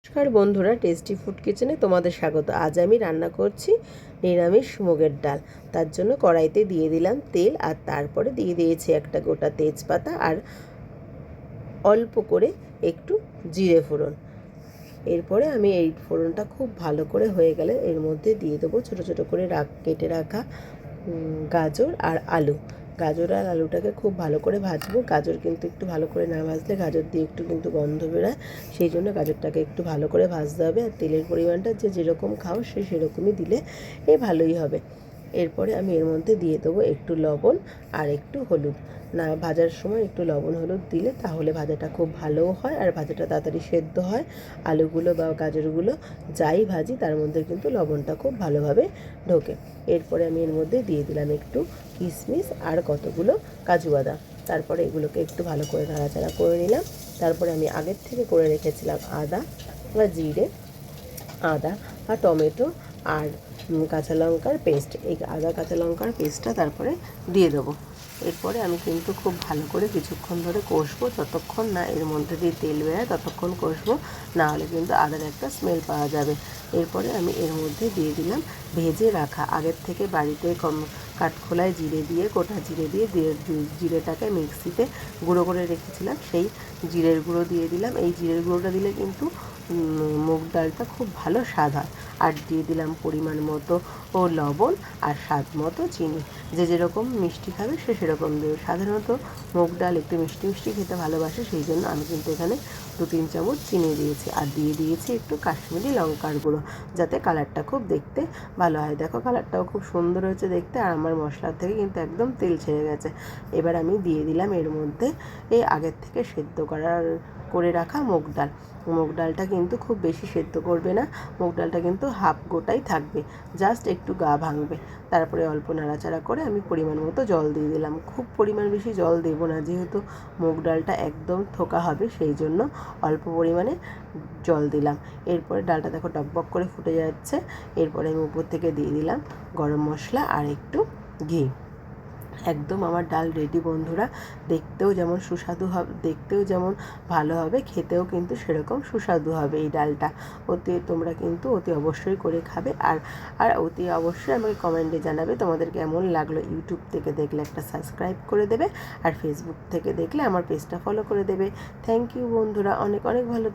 নমস্কার বন্ধুরা, tasty food কিচেনে তোমাদের স্বাগত। আজ আমি রান্না করছি নিরামিষ মুগের ডাল। তার জন্য কড়াইতে দিয়ে দিলাম তেল, আর তারপরে দিয়ে দিয়েছি একটা গোটা তেজপাতা আর অল্প করে একটু জিরে ফোড়ন। এরপরে আমি এই ফোড়নটা খুব ভালো করে হয়ে গেলে এর মধ্যে দিয়ে দেবো ছোটো ছোটো করে কেটে রাখা গাজর আর আলু। গাজর আর আলুটাকে খুব ভালো করে ভাজবো। গাজর কিন্তু একটু ভালো করে না ভাজলে গাজর দিয়ে একটু কিন্তু গন্ধ বেরোয়, সেই জন্য গাজরটাকে একটু ভালো করে ভাজতে হবে। আর তেলের পরিমাণটা যে যেরকম খাও সেরকমই দিলে ভালোই হবে। এরপরে আমি এর মধ্যে দিয়ে দেবো একটু লবণ আর একটু হলুদ। না, ভাজার সময় একটু লবণ হলুদ দিলে তাহলে ভাজাটা খুব ভালোও হয় আর ভাজাটা তাড়াতাড়ি সেদ্ধ হয়। আলুগুলো বা গাজরগুলো যাই ভাজি তার মধ্যে কিন্তু লবণটা খুব ভালোভাবে ঢোকে। এরপরে আমি এর মধ্যে দিয়ে দিলাম একটু কিশমিশ আর কতগুলো কাজু বাদাম। তারপরে এগুলোকে একটু ভালো করে নাড়াচাড়া করে নিলাম। তারপরে আমি আগের থেকে করে রেখেছিলাম আদা আর টমেটো আর কাঁচা লঙ্কার পেস্ট। এই আদা কাঁচা লঙ্কার পেস্টটা তারপরে দিয়ে দেবো। এরপরে আমি কিন্তু খুব ভালো করে কিছুক্ষণ ধরে কষবো, যতক্ষণ না এর মধ্যে দিয়ে তেল বেরোয় ততক্ষণ কষবো, না হলে কিন্তু আদার একটা স্মেল পাওয়া যাবে। এরপরে আমি এর মধ্যে দিয়ে দিলাম ভেজে রাখা আগের থেকে বাড়িতে কাঠখোলায় জিরে দিয়ে গোটা জিরে দিয়ে জিরেটাকে মিক্সিতে গুঁড়ো করে রেখেছিলাম, সেই জিরের গুঁড়ো দিয়ে দিলাম। এই জিরের গুঁড়োটা দিলে কিন্তু মুগ ডালটা খুব ভালো স্বাদ হয়। আর দিয়ে দিলাম পরিমাণ মতো লবণ আর স্বাদ মতো চিনি। যে যেরকম মিষ্টি খাবে সে সেরকম দেবে। সাধারণত মুগ ডাল একটু মিষ্টি মিষ্টি খেতে ভালোবাসে, সেই জন্য আমি কিন্তু এখানে 2-3 চামচ চিনি দিয়েছি। আর দিয়ে দিয়েছি একটু কাশ্মীরি লঙ্কার গুঁড়ো, যাতে কালারটা খুব দেখতে ভালো হয়। দেখো কালারটাও খুব সুন্দর হয়েছে দেখতে, আর আমার মশলার থেকে কিন্তু একদম তেল ছেড়ে গেছে। এবার আমি দিয়ে দিলাম এর মধ্যে আগের থেকে সেদ্ধ করে রাখা মুগ ডালটা কিন্তু খুব বেশি সেদ্ধ করবে না, মুগ ডালটা কিন্তু হাফ গোটাই থাকবে, জাস্ট একটু গা ভাঙবে। তারপরে অল্প নাড়াচাড়া করে আমি পরিমাণ মতো জল দিয়ে দিলাম। খুব পরিমাণ বেশি জল দেবো না, যেহেতু মুগ ডালটা একদম থোকা হবে, সেই জন্য অল্প পরিমাণে জল দিলাম। এরপরে ডালটা দেখো টকবক করে ফুটে যাচ্ছে। এরপরে আমি উপর থেকে দিয়ে দিলাম গরম মশলা আর একটু ঘি। একদম আমার ডাল রেডি বন্ধুরা। দেখতেও যেমন সুস্বাদু হবে, দেখতেও যেমন ভালো হবে, খেতেও কিন্তু সেরকম সুস্বাদু হবে এই ডালটা। তোমরা কিন্তু অতি অবশ্যই করে খাবে। আর অতি অবশ্যই আমাকে কমেন্টে জানাবে তোমাদের কেমন লাগলো। ইউটিউব থেকে দেখলে একটা সাবস্ক্রাইব করে দেবে, আর ফেসবুক থেকে দেখলে আমার পেজটা ফলো করে দেবে। থ্যাংক ইউ বন্ধুরা, অনেক অনেক ভালো